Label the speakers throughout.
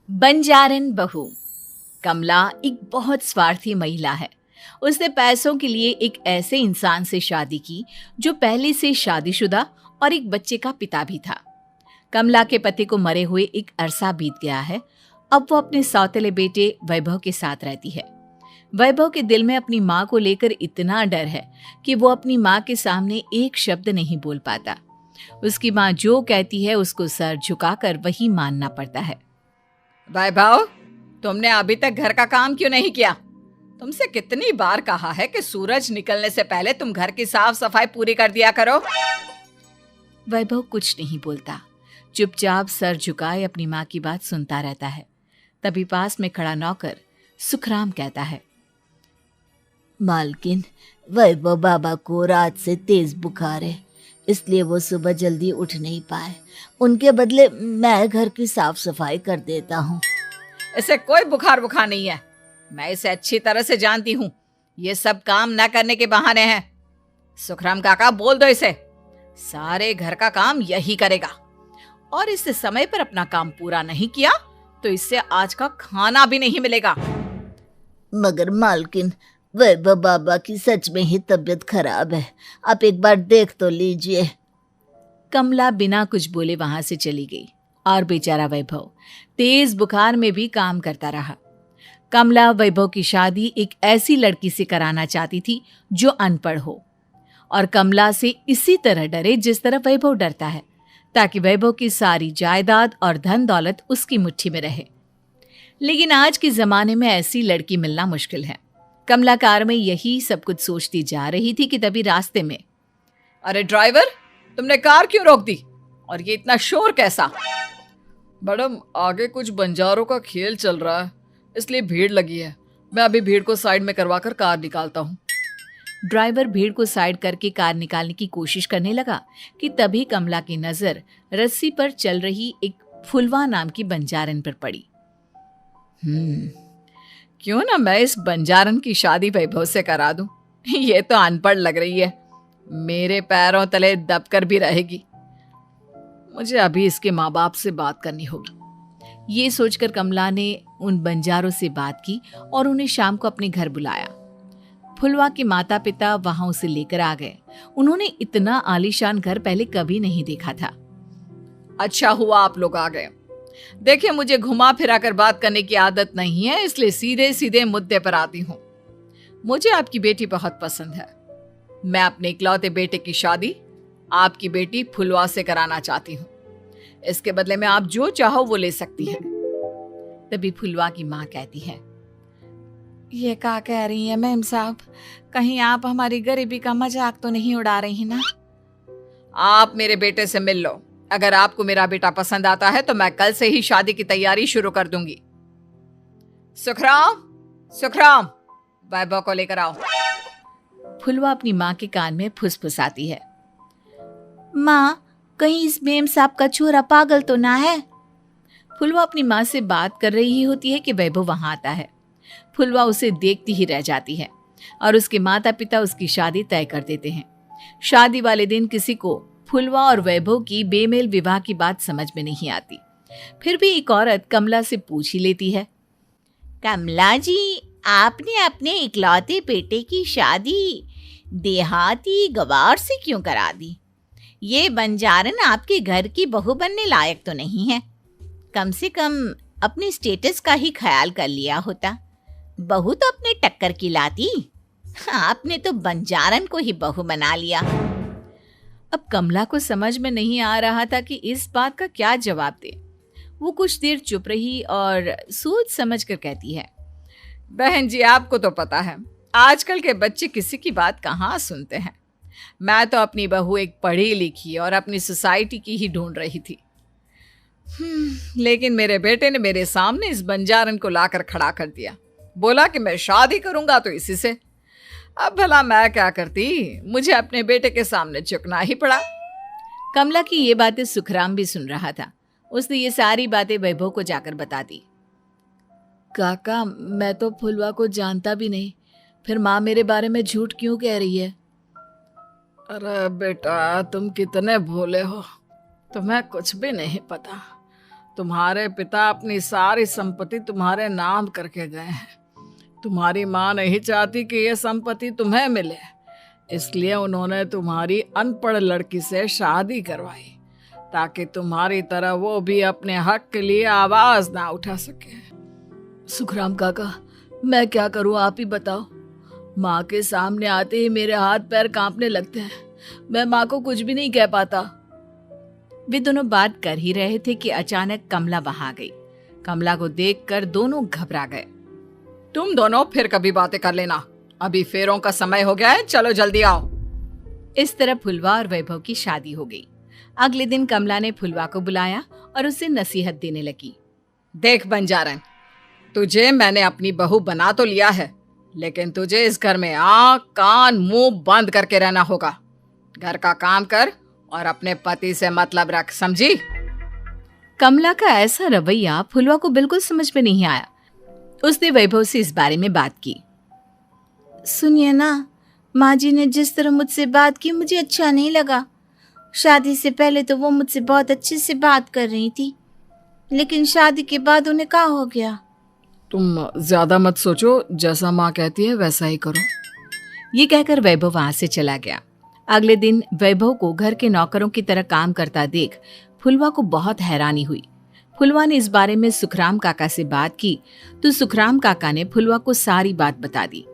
Speaker 1: बंजारन बहू। कमला एक बहुत स्वार्थी महिला है। उसने पैसों के लिए एक ऐसे इंसान से शादी की जो पहले से शादीशुदा और एक बच्चे का पिता भी था। कमला के पति को मरे हुए एक अरसा बीत गया है। अब वो अपने सौतेले बेटे वैभव के साथ रहती है। वैभव के दिल में अपनी माँ को लेकर इतना डर है कि वो अपनी माँ के सामने एक शब्द नहीं बोल पाता। उसकी माँ जो कहती है उसको सर झुकाकर वही मानना पड़ता है।
Speaker 2: वैभव, तुमने अभी तक घर का काम क्यों नहीं किया? तुमसे कितनी बार कहा है कि सूरज निकलने से पहले तुम घर की साफ सफाई पूरी कर दिया करो।
Speaker 1: वैभव कुछ नहीं बोलता, चुपचाप सर झुकाए अपनी माँ की बात सुनता रहता है। तभी पास में खड़ा नौकर सुखराम कहता है,
Speaker 3: मालकिन, वैभव बाबा को रात से तेज बुखार है, इसलिए वो सुबह जल्दी उठ नहीं पाए। उनके बदले मैं घर की साफ सफाई कर देता हूँ।
Speaker 2: इसे कोई बुखार नहीं है। मैं इसे अच्छी तरह से जानती हूँ। ये सब काम न करने के बहाने हैं। सुखराम काका, बोल दो इसे, सारे घर का काम यही करेगा। और इससे समय पर अपना काम पूरा नहीं किया तो इससे आज का खाना भी नहीं मिलेगा।
Speaker 3: मगर मालकिन, वैभव बाबा की सच में ही तबीयत खराब है, आप एक बार देख तो लीजिए।
Speaker 1: कमला बिना कुछ बोले वहां से चली गई और बेचारा वैभव तेज बुखार में भी काम करता रहा। कमला वैभव की शादी एक ऐसी लड़की से कराना चाहती थी जो अनपढ़ हो और कमला से इसी तरह डरे जिस तरह वैभव डरता है, ताकि वैभव की सारी जायदाद और धन दौलत उसकी मुट्ठी में रहे। लेकिन आज के जमाने में ऐसी लड़की मिलना मुश्किल है। कमला कार में यही सब कुछ सोचती जा रही थी कि तभी रास्ते में,
Speaker 2: अरे ड्राइवर, तुमने कार क्यों रोक दी? और ये इतना शोर कैसा? मैडम, आगे कुछ बंजारों का खेल चल रहा है, इसलिए भीड़ लगी है। मैं अभी भीड़ को साइड में करवाकर कार निकालता हूँ।
Speaker 1: ड्राइवर भीड़ को साइड करके कार निकालने की कोशिश करने लगा कि तभी कमला की नजर रस्सी पर चल रही एक फुलवा नाम की बंजारन पर पड़ी।
Speaker 2: क्यों ना मैं इस बंजारन की शादी वैभव से करा दूं? ये तो अनपढ़ लग रही है, मेरे पैरों तले दबकर भी रहेगी। मुझे अभी इसके माँ बाप से बात करनी होगी।
Speaker 1: ये सोचकर कमला ने उन बंजारों से बात की और उन्हें शाम को अपने घर बुलाया। फुलवा के माता पिता वहां उसे लेकर आ गए। उन्होंने इतना आलीशान घर पहले कभी नहीं देखा था।
Speaker 2: अच्छा हुआ आप लोग आ गए। देखिए, मुझे घुमा फिरा कर बात करने की आदत नहीं है, इसलिए सीधे सीधे मुद्दे पर आती हूँ। मुझे आपकी बेटी बहुत पसंद है। मैं अपने इकलौते बेटे की शादी आपकी बेटी फुलवा से कराना चाहती हूँ। इसके बदले में आप जो चाहो वो ले सकती हैं।
Speaker 1: तभी फुलवा की माँ कहती है,
Speaker 2: ये क्या कह रही है मैम साहब? कहीं आप हमारी गरीबी का मजाक तो नहीं उड़ा रही ना? आप मेरे बेटे से मिल लो। अगर आपको मेरा बेटा पसंद आता है तो मैं कल से ही शादी की तैयारी शुरू कर दूंगी। सुखराम, वैभव को लेकर आओ।
Speaker 1: फुलवा अपनी माँ के कान में फुसफुसाती है, माँ, कहीं इस मेम साहब का छोरा पागल तो ना है? फुलवा अपनी माँ से बात कर रही होती है कि वैभव वहां आता है। फुलवा उसे देखती ही रह जाती है और उसके माता पिता उसकी शादी तय कर देते हैं। शादी वाले दिन किसी को फुलवा और वैभव की बेमेल विवाह की बात समझ में नहीं आती। फिर भी एक औरत कमला से पूछ ही लेती है,
Speaker 3: कमला जी, आपने अपने इकलौते बेटे की शादी देहाती गवार से क्यों करा दी? ये बंजारन आपके घर की बहू बनने लायक तो नहीं है। कम से कम अपने स्टेटस का ही ख्याल कर लिया होता। बहू तो अपने टक्कर की लाती, आपने तो बंजारन को ही बहू बना लिया।
Speaker 1: अब कमला को समझ में नहीं आ रहा था कि इस बात का क्या जवाब दे। वो कुछ देर चुप रही और सोच समझ कर कहती है,
Speaker 2: बहन जी, आपको तो पता है आजकल के बच्चे किसी की बात कहाँ सुनते हैं। मैं तो अपनी बहू एक पढ़ी लिखी और अपनी सोसाइटी की ही ढूंढ रही थी। लेकिन मेरे बेटे ने मेरे सामने इस बंजारन को लाकर खड़ा कर दिया। बोला कि मैं शादी करूंगा तो इसी से। अब भला मैं क्या करती, मुझे अपने बेटे के सामने झुकना ही पड़ा।
Speaker 1: कमला की ये बातें सुखराम भी सुन रहा था। उसने ये सारी बातें वैभव को जाकर बता दी। काका, मैं तो फुलवा को जानता भी नहीं, फिर माँ मेरे बारे में झूठ क्यों कह रही है?
Speaker 2: अरे बेटा, तुम कितने भोले हो, तुम्हें कुछ भी नहीं पता। तुम्हारे पिता अपनी सारी संपत्ति तुम्हारे नाम करके गए हैं। तुम्हारी माँ नहीं चाहती कि यह संपत्ति तुम्हें मिले, इसलिए उन्होंने तुम्हारी अनपढ़ लड़की से शादी करवाई ताकि तुम्हारी तरह वो भी अपने हक के लिए आवाज ना उठा सके।
Speaker 1: सुखराम काका, मैं क्या करूं, आप ही बताओ। माँ के सामने आते ही मेरे हाथ पैर कांपने लगते हैं। मैं माँ को कुछ भी नहीं कह पाता। वे दोनों बात कर ही रहे थे कि अचानक कमला वहां आ गई। कमला को देखकर दोनों घबरा गए।
Speaker 2: तुम दोनों फिर कभी बातें कर लेना, अभी फेरों का समय हो गया है, चलो जल्दी आओ।
Speaker 1: इस तरह फुलवा और वैभव की शादी हो गई। अगले दिन कमला ने फुलवा को बुलाया और उसे नसीहत देने लगी।
Speaker 2: देख बंजारन, तुझे मैंने अपनी बहू बना तो लिया है, लेकिन तुझे इस घर में आँख कान मुंह बंद करके रहना होगा। घर का काम कर और अपने पति से मतलब रख, समझी?
Speaker 1: कमला का ऐसा रवैया फुलवा को बिल्कुल समझ में नहीं आया। उसने वैभव से इस बारे में बात की।
Speaker 3: सुनिए ना, माँ जी ने जिस तरह मुझसे बात की मुझे अच्छा नहीं लगा। शादी से पहले तो वो मुझसे बहुत अच्छे से बात कर रही थी, लेकिन शादी के बाद उन्हें क्या हो गया?
Speaker 2: तुम ज्यादा मत सोचो, जैसा माँ कहती है वैसा ही करो।
Speaker 1: ये कहकर वैभव वहां से चला गया। अगले दिन वैभव को घर के नौकरों की तरह काम करता देख फुलवा को बहुत हैरानी हुई। फुलवा ने इस बारे में सुखराम काका से बात की तो सुखराम काका ने फुलवा को सारी बात बता दी।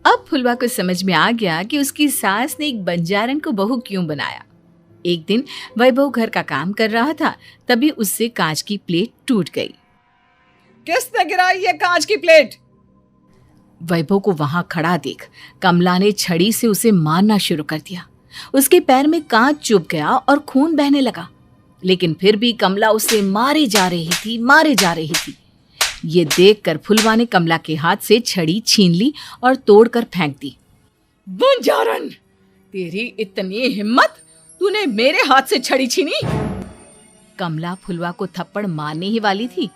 Speaker 1: अब फुलवा को समझ में आ गया कि उसकी सास ने एक बंजारन को बहू क्यों बनाया। एक दिन वैभव घर का काम कर रहा था, तभी उससे कांच की प्लेट टूट गई।
Speaker 2: किसने गिराई ये कांच की प्लेट?
Speaker 1: वैभव को वहां खड़ा देख कमला ने छड़ी से उसे मारना शुरू कर दिया। उसके पैर में कांच चुभ गया और खून बहने लगा, लेकिन फिर भी कमला उसे मारे जा रही थी। ये देखकर फुलवा ने कमला के हाथ से छड़ी छीन ली और तोड़कर फेंक दी।
Speaker 2: बंजारन, तेरी इतनी हिम्मत, तूने मेरे हाथ से छड़ी छीनी?
Speaker 1: कमला फुलवा को थप्पड़ मारने ही वाली थी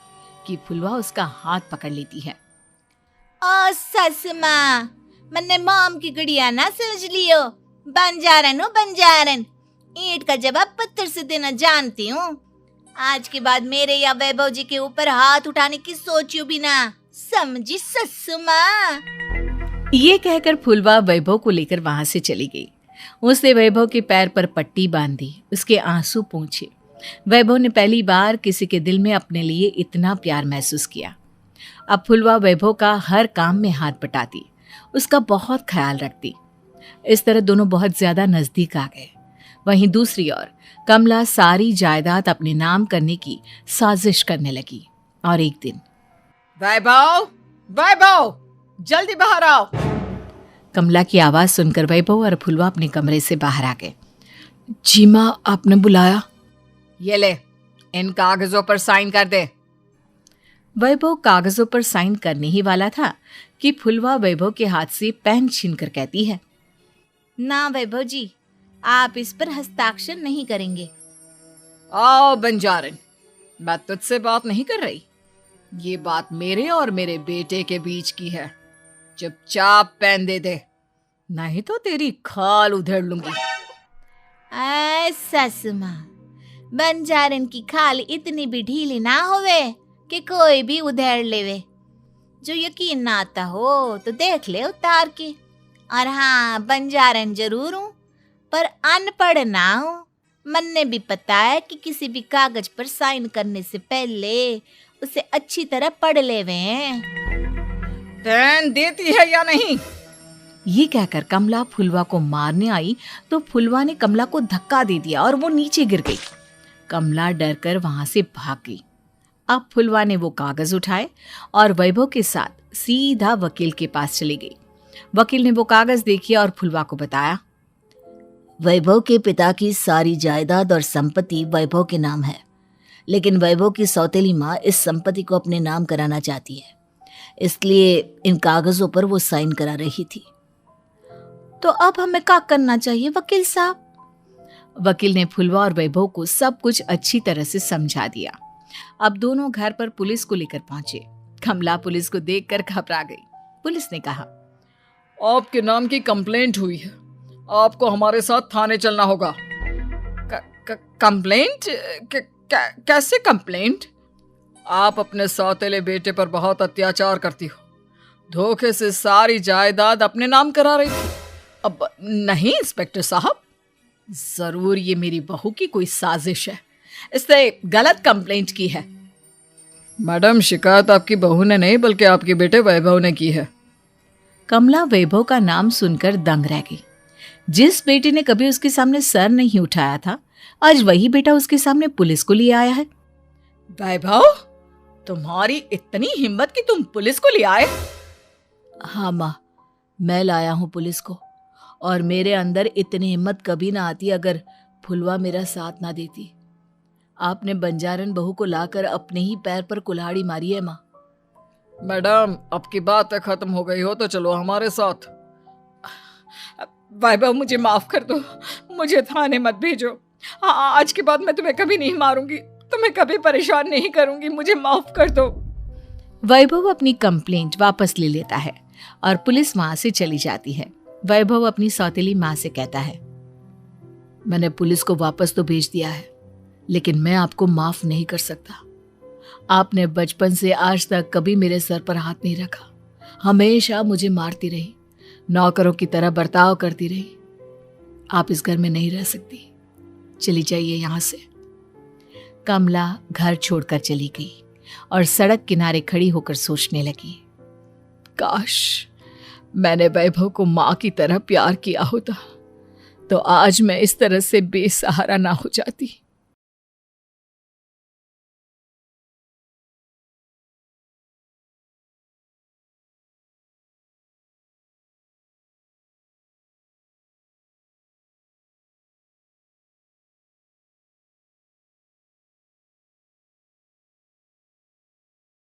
Speaker 1: कि फुलवा उसका हाथ पकड़ लेती है।
Speaker 3: ओ सस माँ, मैंने मॉम की गुड़िया ना समझ लियो। बंजारन हो बंजारन, ईंट का जवाब पत्थर से देना जानती हूँ। आज के बाद मेरे या वैभव जी के ऊपर हाथ उठाने की सोचियो भी ना, समझी ससु माँ?
Speaker 1: ये कहकर फुलवा वैभव को लेकर वहां से चली गई। उसने वैभव के पैर पर पट्टी बांधी, उसके आंसू पोंछे। वैभव ने पहली बार किसी के दिल में अपने लिए इतना प्यार महसूस किया। अब फुलवा वैभव का हर काम में हाथ बटाती, उसका बहुत ख्याल रखती। इस तरह दोनों बहुत ज्यादा नजदीक आ गए। वहीं दूसरी ओर कमला सारी जायदाद अपने नाम करने की साजिश करने लगी। और एक दिन,
Speaker 2: वैभव, जल्दी बाहर आओ।
Speaker 1: कमला की आवाज सुनकर वैभव और फुलवा अपने कमरे से बाहर आ गए। जी माँ, आपने बुलाया?
Speaker 2: ये ले, इन कागजों पर साइन कर दे।
Speaker 1: वैभव कागजों पर साइन करने ही वाला था कि फुलवा वैभव के हाथ से पेन छीनकर कहती है,
Speaker 3: ना वैभव जी, आप इस पर हस्ताक्षर नहीं करेंगे।
Speaker 2: आओ बंजारन, मैं तुझसे बात नहीं कर रही। ये बात मेरे और मेरे बेटे के बीच की है। चुपचाप पेन दे दे, नहीं तो तेरी खाल उधेड़ लूंगी।
Speaker 3: ससु माँ, बंजारन की खाल इतनी भी ढीली ना होवे कि कोई भी उधेड़ लेवे। जो यकीन ना आता हो तो देख ले उतार के। और हाँ, बंजारन जरूर हूँ पर अनपढ़ ना हूँ। मैंने भी पता है कि किसी भी कागज पर साइन करने से पहले उसे अच्छी तरह पढ़ लेवे हैं।
Speaker 2: पेन देती है या नहीं?
Speaker 1: ये कहकर कमला फुलवा को मारने आई तो फुलवा ने कमला को धक्का दे दिया और वो नीचे गिर गई। कमला डरकर वहां से भाग गई। अब फुलवा ने वो कागज उठाए और वैभव के साथ सीधा वकील के पास चली गई। वकील ने वो कागज देखे और फुलवा को बताया,
Speaker 4: वैभव के पिता की सारी जायदाद और संपत्ति वैभव के नाम है, लेकिन वैभव की सौतेली माँ इस संपत्ति को अपने नाम कराना चाहती है, इसलिए इन कागजों पर वो साइन करा रही थी।
Speaker 3: तो अब हमें क्या करना चाहिए वकील साहब?
Speaker 1: वकील ने फुलवा और वैभव को सब कुछ अच्छी तरह से समझा दिया। अब दोनों घर पर पुलिस को लेकर पहुंचे। कमला पुलिस को देखकर घबरा गई। पुलिस ने कहा,
Speaker 2: आपके नाम की कंप्लेंट हुई है, आपको हमारे साथ थाने चलना होगा। कंप्लेंट? कैसे कंप्लेंट? आप अपने सौतेले बेटे पर बहुत अत्याचार करती हो। धोखे से सारी जायदाद अपने नाम करा रही थी।
Speaker 1: अब नहीं इंस्पेक्टर साहब, जरूर ये मेरी बहू की कोई साजिश है। इसने गलत कंप्लेंट की है।
Speaker 2: मैडम, शिकायत आपकी बहू ने नहीं बल्कि आपके बेटे वैभव ने की है।
Speaker 1: कमला वैभव का नाम सुनकर दंग रह गई। जिस बेटे ने कभी उसके सामने सर नहीं उठाया था, आज वही बेटा उसके सामने पुलिस को लिए आया है।
Speaker 2: वैभव, तुम्हारी इतनी हिम्मत कि तुम पुलिस को ले आए?
Speaker 4: हाँ माँ, मैं लाया हूँ पुलिस को, और मेरे अंदर इतनी हिम्मत कभी ना आती अगर फुलवा मेरा साथ ना देती। आपने बंजारन बहू को लाकर अपने ही पैर पर कुल्हाड़ी मारी है माँ।
Speaker 2: मैडम, अब की बात खत्म हो गई हो तो चलो हमारे साथ। वैभव, मुझे माफ कर दो, मुझे थाने मत भेजो। आज के बाद मैं तुम्हें कभी नहीं मारूंगी, तुम्हें कभी परेशान नहीं करूंगी, मुझे माफ कर दो।
Speaker 1: वैभव अपनी कंप्लेंट वापस ले लेता है और पुलिस वहां से चली जाती है। वैभव अपनी सौतेली माँ से कहता है,
Speaker 4: मैंने पुलिस को वापस तो भेज दिया है, लेकिन मैं आपको माफ नहीं कर सकता। आपने बचपन से आज तक कभी मेरे सर पर हाथ नहीं रखा, हमेशा मुझे मारती रही, नौकरों की तरह बर्ताव करती रही। आप इस घर में नहीं रह सकती, चली जाइए यहां से।
Speaker 1: कमला घर छोड़कर चली गई और सड़क किनारे खड़ी होकर सोचने लगी, काश मैंने वैभव को माँ की तरह प्यार किया होता तो आज मैं इस तरह से बेसहारा ना हो जाती।